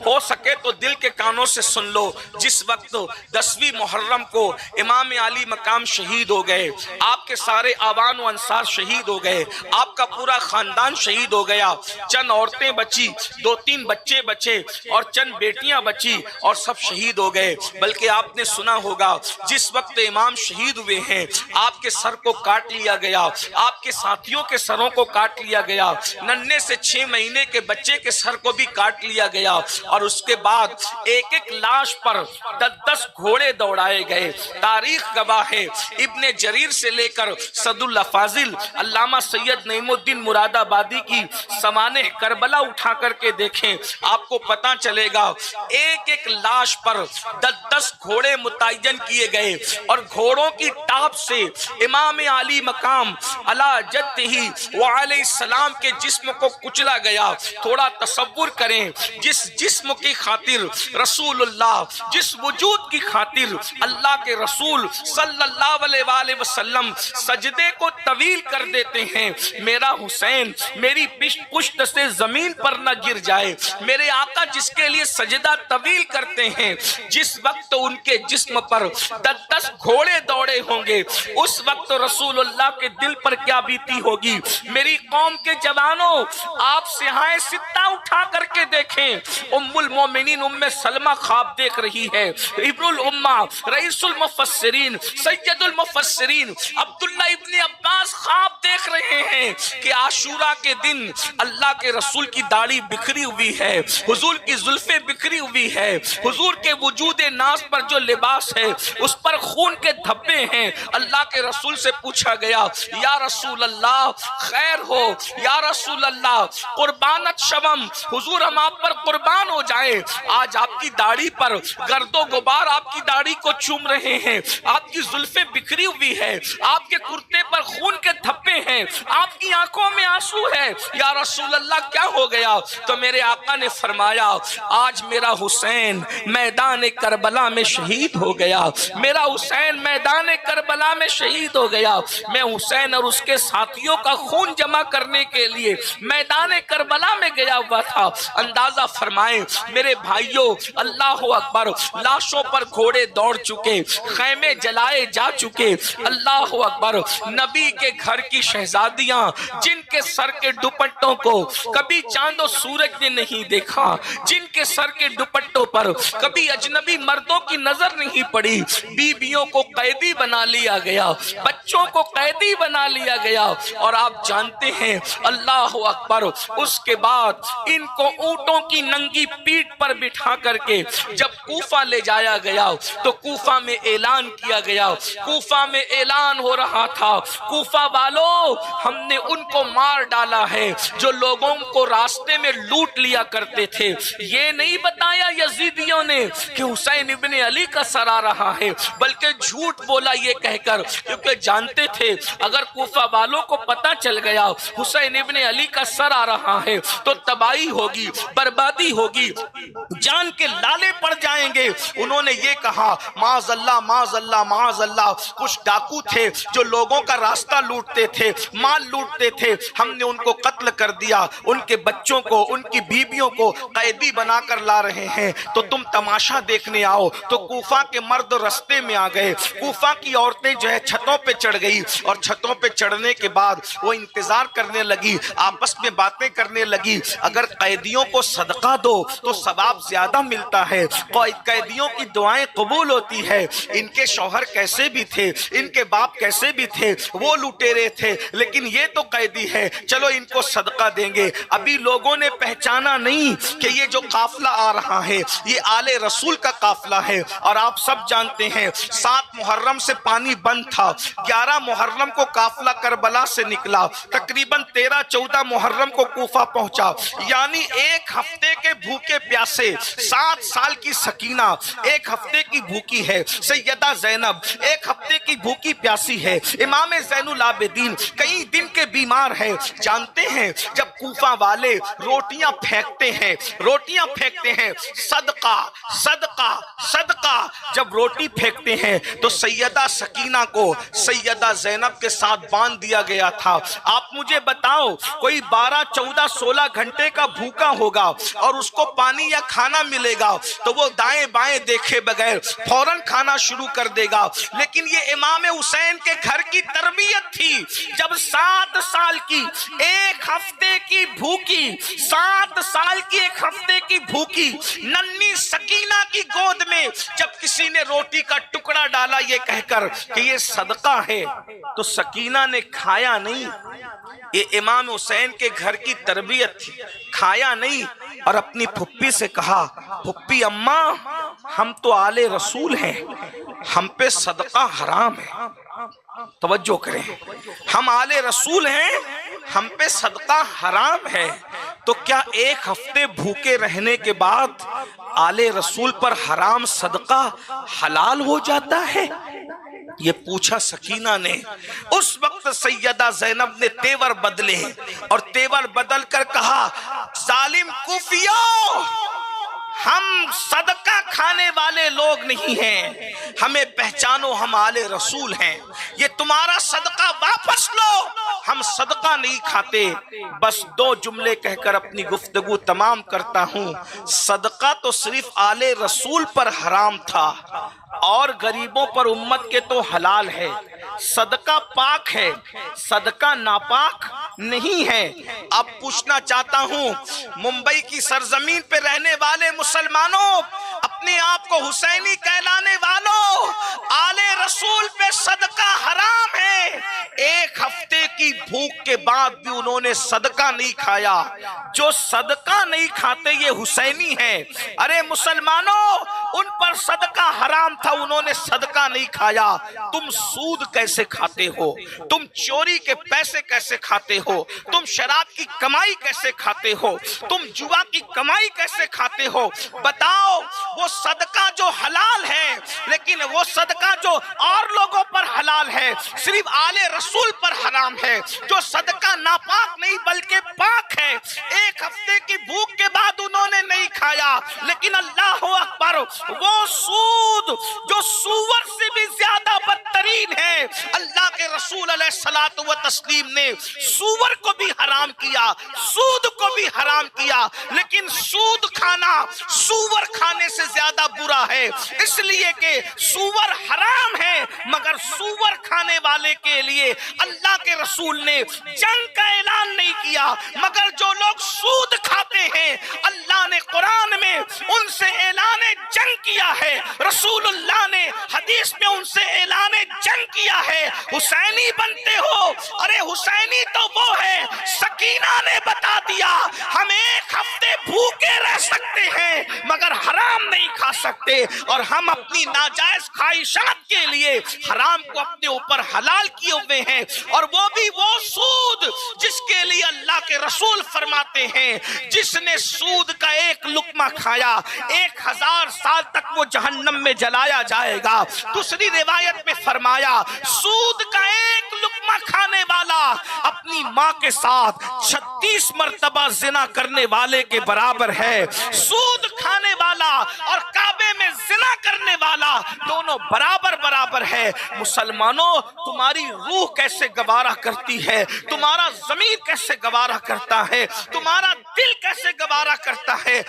ہو سکے تو دل کے کانوں سے سن لو، جس وقت 10ویں محرم کو امام علی مقام شہید ہو گئے، آپ کے سارے آوان و انصار شہید ہو گئے، آپ کا پورا خاندان شہید ہو گیا، چند عورتیں بچی، 2-3 بچے بچے اور چند بیٹیاں بچی اور سب شہید ہو گئے۔ بلکہ آپ نے سنا ہوگا جس وقت امام شہید ہوئے ہیں آپ کے سر کو کاٹ لیا گیا، آپ کے ساتھیوں کے سروں کو کاٹ لیا گیا، ننھے سے 6 مہینے کے بچے کے سر کو بھی کاٹ لیا گیا، اور اس کے بعد ایک ایک لاش پر 10 گھوڑے دوڑائے گئے۔ تاریخ گواہ ہے، ابن جریر سے لے کر صد اللہ فاضل، علامہ سید نعیم الدین مراد آبادی کی سوانح کربلا اٹھا کر کے دیکھیں، آپ کو پتہ چلے گا ایک ایک لاش پر 10 گھوڑے متعین کیے گئے، اور گھوڑوں کی ٹاپ سے امام علی مقام علی جدہ وعلیہ السلام کے جسم کو کچلا گیا۔ تھوڑا تصور کریں، جس جسم کی خاطر رسول اللہ، جس وجود کی خاطر اللہ کے رسول صلی اللہ علیہ وآلہ وسلم سجدے کو طویل کر دیتے ہیں، میرا حسین میری پشت سے زمین پر نہ گر جائے، میرے آقا جس کے لیے سجدہ طویل کرتے ہیں، جس وقت ان کے جسم پر 10 گھوڑے دوڑے ہوں گے، اس وقت رسول اللہ کے دل پر کیا بیتی ہوگی۔ میری قوم کے جوانوں، آپ سیاہیں ستہ اٹھا کر کے دیکھیں، ام المومنین ام سلمہ خواب دیکھ رہی ہے، ابن الامہ رئیس المفسرین سید المفسرین عبداللہ ابن عباس خواب دیکھ رہے ہیں کہ عاشورہ کے دن اللہ کے رسول کی داڑھی بکھری ہوئی ہے، حضور کی زلفیں بکھری ہوئی ہے، حضور کے وجود ناز پر جو لباس ہے اس پر خون کے دھبے ہیں۔ اللہ کے رسول سے پوچھا گیا، یا رسول اللہ خیر ہو، یا رسول اللہ قربانت شوم، حضور ہم آپ پر قربان ہو جائیں، آج آپ کی داڑھی پر گرد و غبار آپ کی داڑھی کو چوم رہے ہیں، آپ کی زلفیں بکھری ہوئی ہے، آپ کے کرتے پر خون کے دھبے ہیں، آپ کی آنکھوں میں آنسو ہے، یا رسول اللہ کیا ہو گیا؟ تو میرے آقا نے فرمایا، آج میرا حسین میدان کربلا میں شہید ہو گیا، میرا حسین میدان کربلا میں شہید ہو گیا، میں حسین اور اس کے ساتھیوں کا خون جمع کرنے کے لیے میدان کربلا میں گیا ہوا تھا۔ اندازہ فرمائیں میرے بھائیوں، اللہ اکبر، لاشوں پر گھوڑے دوڑ چکے، خیمے جلائے جا چکے، اللہ اکبر، نبی کے گھر کی شہزادیاں جن کے سر کے دوپٹوں کو کبھی چاند و سورج نے نہیں دیکھا، جن کے سر کے دوپٹوں پر کبھی اجنبی مردوں کی نظر نہیں پڑی، بیویوں کو قیدی بنا لیا گیا، بچوں کو قیدی بنا لیا گیا، اور آپ جانتے ہیں اللہ اکبر، اس کے بعد ان کو اونٹوں کی ننگی پیٹھ پر بٹھا کر کے جب کوفہ لے جایا گیا تو کوفہ میں اعلان کیا گیا، کوفہ میں اعلان ہو رہا تھا، کوفہ والو ہم نے ان کو مار ڈالا ہے جو لوگوں کو راستے میں لوٹ لیا کرتے تھے۔ یہ نہیں بتایا یزیدیوں نے کہ حسین ابن علی کا سر آ رہا ہے، بلکہ جھوٹ بولا یہ کہہ کر، کیونکہ جانتے تھے اگر کوفہ والوں کو پتہ چل گیا حسین ابن علی کا سر آ رہا ہے تو تباہی ہوگی، بربادی ہوگی، جان کے لالے پڑ جائیں گے۔ انہوں نے یہ کہا، معاذ اللہ معاذ اللہ معاذ اللہ، کچھ ڈاکو تھے جو لوگوں کا راستہ لوٹتے تھے، مال لوٹتے تھے، ہم نے ان کو قتل کر دیا، ان کے بچوں کو، ان کی بیویوں کو قیدی بنا کر لا رہے ہیں، تو تم تماشا دیکھنے آؤ۔ تو کوفہ کے مرد رستے میں آ گئے، کوفہ کی عورتیں جو ہے چھتوں پہ چڑھ گئی، اور چھتوں پہ چڑھنے کے بعد وہ انتظار کرنے لگی، آپس میں باتیں کرنے لگی، اگر قیدیوں کو صدقہ دو تو ثواب زیادہ ملتا ہے، قیدیوں کی دعائیں قبول ہوتی ہے، ان کے شوہر کیسے بھی تھے، ان کے باپ کیسے بھی تھے، وہ لٹیرے تھے، لیکن یہ تو قیدی ہے، چلو ان کو صدقہ دیں گے۔ ابھی لوگوں نے پہچانا نہیں کہ یہ جو قافلہ آ رہا ہے یہ آل رسول کا قافلہ ہے، اور آپ سب جانتے ہیں 7 محرم سے پانی بند تھا، 11 محرم کو قافلہ کربلا سے نکلا، تقریباً 13-14 محرم کو کوفہ پہنچا، یعنی ایک ہفتے کے بھوکے پیاسے 7 سال کی سکینہ ایک ہفتے کی بھوکی ہے، سیدہ زینب ایک ہفتے کی بھوکی پیاسی ہے، امام زین العابدین کئی دن کے بیمار ہیں۔ جانتے ہیں جب کوفہ والے روٹیاں پھینکتے ہیں صدقہ صدقہ صدقہ، جب روٹی پھینکتے ہیں تو سیدہ سکینہ کو سیدہ زینب کے ساتھ باندھ دیا گیا تھا۔ آپ مجھے بتاؤ کوئی 12, 14, 16 گھنٹے کا بھوکا ہوگا اور اس کو پانی یا کھانا ملے گا تو وہ دائیں بائیں دیکھے بغیر فوراً کھانا شروع کر دے گا. لیکن یہ امام حسین کے گھر کی تربیت تھی. جب 7 سال کی 1 ہفتے کی بھوکی 7 سال کی 1 ہفتے کی بھوکی ننھی سکینہ کی گود میں جب کسی نے روٹی کا ٹکڑا ڈالا یہ کہہ کر کہ یہ صدقہ ہے تو سکینہ نے کھایا نہیں. یہ امام حسین کے گھر کی تربیت تھی. کھایا نہیں اور اپنی پھپھی سے کہا پھپھی اماں ہم تو آل رسول ہیں, ہم پہ صدقہ حرام ہے. توجہ کریں, ہم آل رسول ہیں, ہم پہ صدقہ حرام ہے. تو کیا 1 ہفتے بھوکے رہنے کے بعد آل رسول پر حرام صدقہ حلال ہو جاتا ہے؟ یہ پوچھا سکینہ نے. اس وقت سیدہ زینب نے تیور بدلے اور تیور بدل کر کہا ظالم کوفیوں, ہم صدقہ کھانے والے لوگ نہیں ہیں, ہمیں پہچانو, ہم آل رسول ہیں. یہ تمہارا صدقہ واپس لو, ہم صدقہ نہیں کھاتے. بس 2 جملے کہہ کر اپنی گفتگو تمام کرتا ہوں. صدقہ تو صرف آل رسول پر حرام تھا اور غریبوں پر امت کے تو حلال ہے. صدقہ پاک ہے, صدقہ ناپاک نہیں ہے. اب پوچھنا چاہتا ہوں ممبئی کی سرزمین پہ رہنے والے مسلمانوں, اپنے آپ کو حسینی کہلانے والوں, آل رسول پہ صدقہ حرام ہے. 1 ہفتے کی بھوک کے بعد بھی انہوں نے صدقہ نہیں کھایا. جو صدقہ نہیں کھاتے یہ حسینی ہیں. ارے مسلمانوں, ان پر صدقہ حرام تھا, انہوں نے صدقہ نہیں کھایا. تم سود کیسے کھاتے ہو؟ تم چوری کے پیسے کیسے کھاتے ہو؟ تم شراب کی کمائی کیسے کھاتے ہو؟ تم جوا کی کمائی کیسے کھاتے ہو؟ بتاؤ. وہ صدقہ جو حلال ہے, لیکن وہ صدقہ جو اور لوگوں پر حلال ہے صرف آل رسول پر حرام ہے. جو صدقہ ناپاک نہیں بلکہ پاک ہے. 1 ہفتے کی بھوک کے بعد انہوں نے نہیں کھایا. لیکن اللہ اکبر, وہ سود جو سور سے بھی زیادہ بدترین ہے, اللہ کے رسول علیہ الصلوۃ والتسلیم نے سور کو بھی حرام کیا, سود کو بھی حرام کیا. لیکن سود کھانا سور کھانے سے زیادہ برا ہے, اس لیے کہ سور حرام ہے مگر سور کھانے والے کے لیے اللہ کے رسول نے جنگ کا اعلان نہیں کیا. مگر جو لوگ سود کھاتے ہیں اللہ نے قرآن میں ان سے اعلان جنگ کیا ہے, رسول اللہ نے حدیث میں ان سے اعلان جنگ کیا ہے. حسینی بنتے ہو, ارے حسینی تو وہ ہے, سکینہ نے بتا دیا ہم 1 ہفتے بھوکے رہ سکتے ہیں مگر حرام نہیں کھا سکتے, اور ہم اپنی ناجائز خواہشات کے لیے حرام کو اپنے اوپر حلال کیے ہوئے ہیں. اور وہ بھی وہ سود جس کے لیے اللہ کے رسول فرماتے ہیں جس نے سود کا 1 لقمہ کھایا 1000 سال تک وہ جہنم میں جلایا جائے گا. دوسری روایت میں فرمایا سود کا 1 لقمہ کھانے والا اپنی ماں کے ساتھ 36 مرتبہ زنا کرنے والے کے برابر ہے. سود کھانے والا اور کعبے میں زنا کرنے والا دونوں برابر ہے. مسلمانوں, تمہاری روح کیسے گوارا کرتی ہے, تمہارا ضمیر کیسے گوارا کرتا ہے, تمہارا دل کیسے گوارا کرتا ہے